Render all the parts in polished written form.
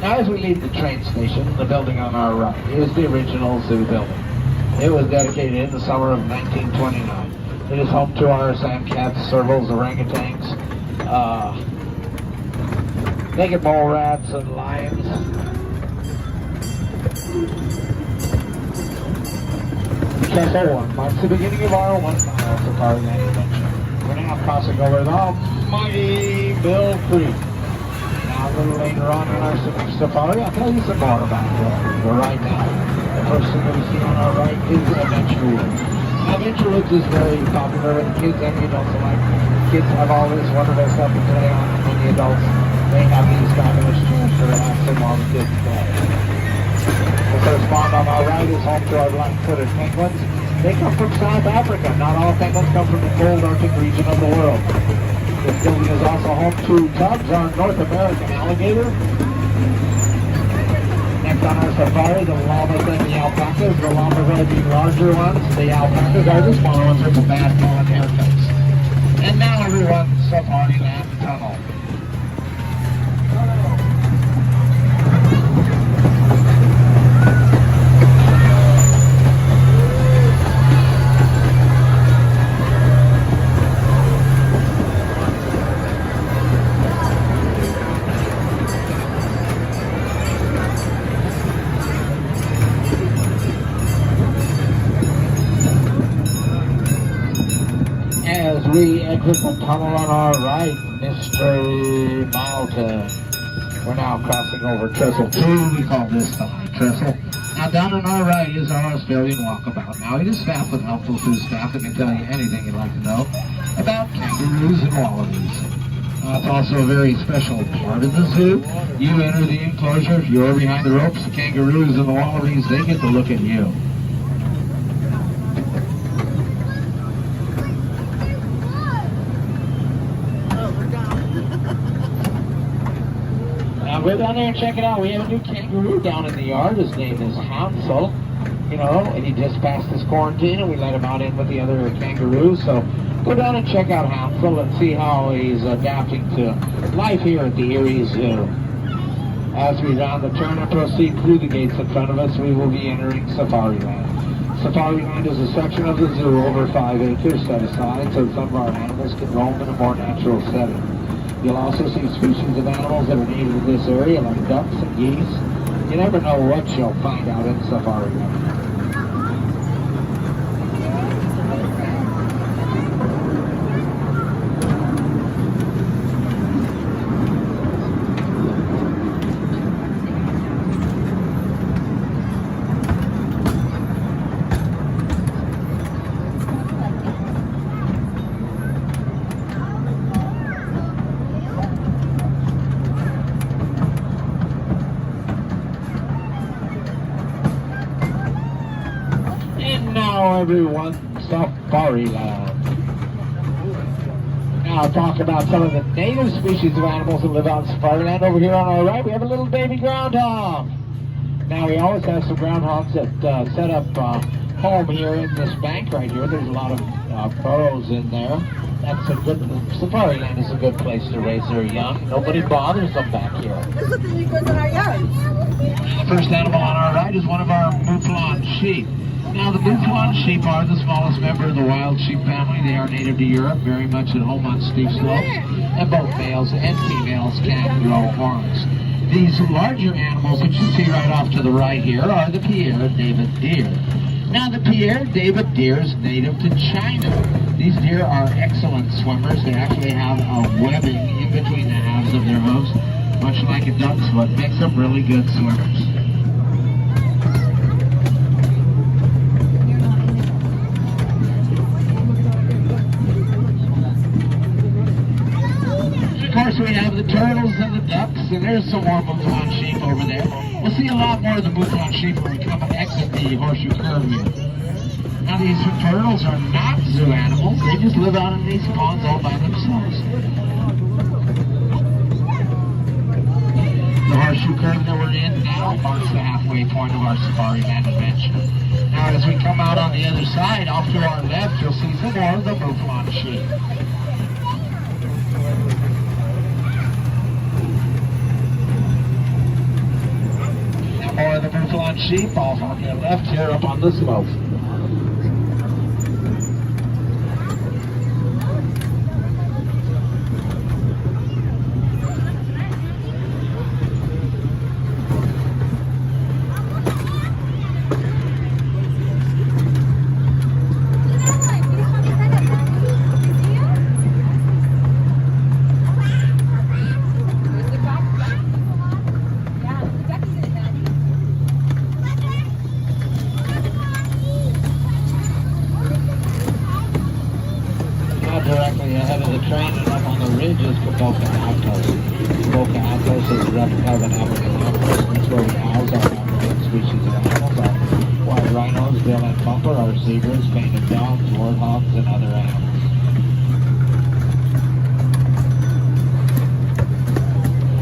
Now as we leave the train station, the building on our right is the original zoo building. It was dedicated in the summer of 1929. It is home to our sandcats, servals, orangutans, naked mole rats, and lions. Trestle 1 marks the beginning of our 1 mile safari land adventure. We're now crossing over the mighty Mill Creek. Now a little later on in our safari, I'll tell you some more about it. But right now, the first thing that we see on our right is Adventure Woods. Now Adventure Woods is very popular with the kids and the adults alike. Kids have all this wonderful stuff to play on, and the adults, they have these fabulous chairs to relax them while the kids play. The first pond on our right is home to our black-footed penguins. They come from South Africa. Not all penguins come from the cold Arctic region of the world. This building is also home to Tubbs, our North American alligator. Next on our safari, the llamas and the alpacas. The llamas are the larger ones. The alpacas are the smaller ones with the bad blonde haircuts. And now everyone, Safari Land Tunnel. We exit the tunnel on our right, Mystery Mountain. We're now crossing over Trestle 2. We call this the High Trestle. Now down on our right is our Australian walkabout. Now it is staffed with helpful food staff that can tell you anything you'd like to know about kangaroos and wallabies. It's also a very special part of the zoo. You enter the enclosure, you're behind the ropes, the kangaroos and the wallabies, they get to look at you. Go down there and check it out. We have a new kangaroo down in the yard. His name is Hansel. You know, and he just passed his quarantine, and we let him out in with the other kangaroos. So go down and check out Hansel and see how he's adapting to life here at the Erie Zoo. As we round the turn and proceed through the gates in front of us, we will be entering Safari Land. Safari Land is a section of the zoo over 5 acres set aside so some of our animals can roam in a more natural setting. You'll also see species of animals that are native to this area, like ducks and geese. You never know what you'll find out in Safari Land. Everyone, Safari Land. Now I'll talk about some of the native species of animals that live on Safari Land. Over here on our right, we have a little baby groundhog. Now we always have some groundhogs that set up home here in this bank right here. There's a lot of burrows in there. That's a good, Safari Land is a good place to raise their young. Nobody bothers them back here. This is the thing in our yard. The first animal on our right is one of our mouflon sheep. Now, the mouflon sheep are the smallest member of the wild sheep family. They are native to Europe, very much at home on steep slopes, and both males and females can grow horns. These larger animals that you see right off to the right here are the Pierre David deer. Now, the Pierre David deer is native to China. These deer are excellent swimmers. They actually have a webbing in between the halves of their hooves, much like a duck's foot, makes them really good swimmers. Of course, we have the turtles and the ducks, and there's some more mouflon sheep over there. We'll see a lot more of the mouflon sheep when we come and exit the horseshoe curve here. Now, these turtles are not zoo animals. They just live out in these ponds all by themselves. The horseshoe curve that we're in now marks the halfway point of our Safari Land adventure. Now, as we come out on the other side, off to our left, you'll see some more of the mouflon sheep. sheep off on your left here up on the slope. Directly ahead of the train and up on the ridge is walkabout. Walkabout is a replica of an African outpost, and it's where we house our African species of animals. Our white rhinos, bill and bumper, our zebras, painted dogs, warthogs, and other animals.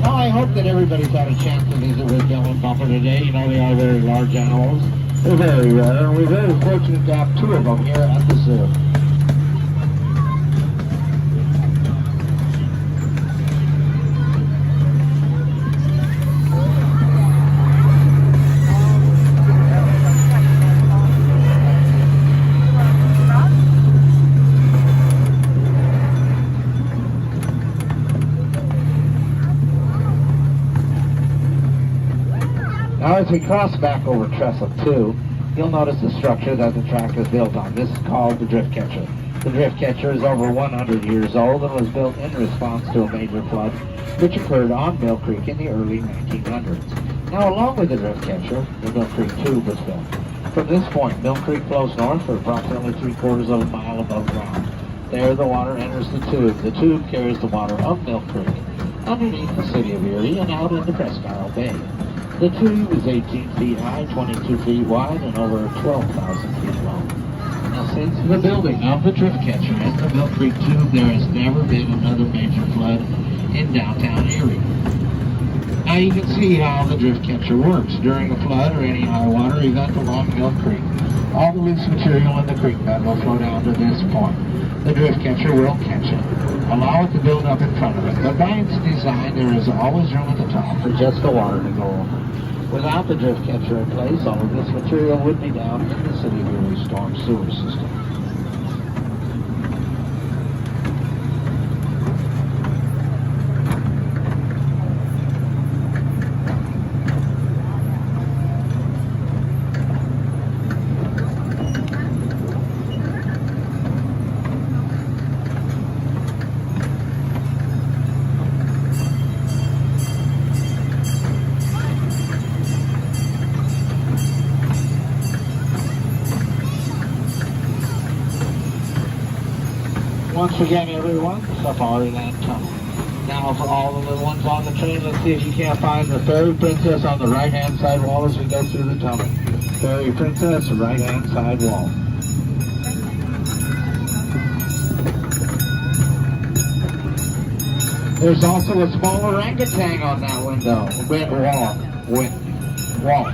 Now I hope that everybody's had a chance to visit with bill and bumper today. You know, they are very large animals. They're very rare, and we're very fortunate to have two of them here at the zoo. Now as we cross back over Trestle 2, you'll notice the structure that the track is built on. This is called the drift catcher. The drift catcher is over 100 years old and was built in response to a major flood which occurred on Mill Creek in the early 1900s. Now along with the drift catcher, the Mill Creek Tube was built. From this point, Mill Creek flows north for approximately 3/4 of a mile above ground. There the water enters the tube. The tube carries the water of Mill Creek underneath the city of Erie and out into Presque Isle Bay. The tube is 18 feet high, 22 feet wide, and over 12,000 feet long. Now, since the building of the drift catcher and the Mill Creek Tube, there has never been another major flood in downtown Erie. Now, you can see how the drift catcher works. During a flood or any high water event along Mill Creek, all the loose material in the creek bed will flow down to this point. The drift catcher will catch it, allow it to build up in front of it, but by its design there is always room at the top for just the water to go over. Without the drift catcher in place, all of this material would be down in the city of Erie storm sewer system. Once again, everyone, Safari Land Tunnel. Now, for all the little ones on the train, let's see if you can't find the Fairy Princess on the right-hand side wall as we go through the tunnel. Fairy Princess, right-hand side wall. There's also a small orangutan on that window. Wall.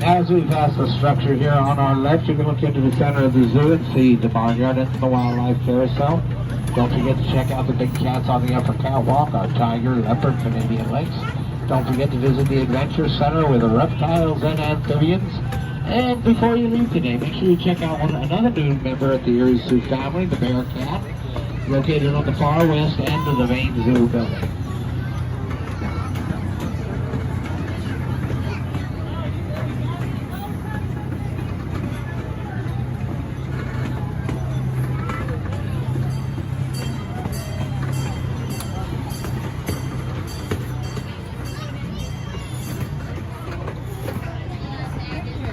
As we pass the structure here on our left, you can look into the center of the zoo and see the barnyard and the wildlife carousel. Don't forget to check out the big cats on the upper catwalk, our tiger, leopard, Canadian lynx. Don't forget to visit the Adventure Center with the reptiles and amphibians. And before you leave today, make sure you check out another new member at the Erie Zoo family, the bear cat, located on the far west end of the main zoo building.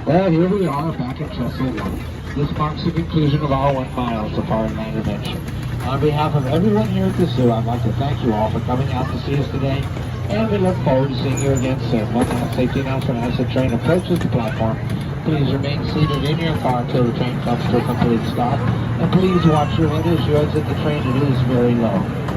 Well, here we are back at Trestle 1. This marks the conclusion of our 1 mile safari night adventure. On behalf of everyone here at the zoo, I'd like to thank you all for coming out to see us today, and we look forward to seeing you again soon. One last safety announcement as the train approaches the platform. Please remain seated in your car until the train comes to a complete stop, and please watch your windows as you exit the train. It is very low.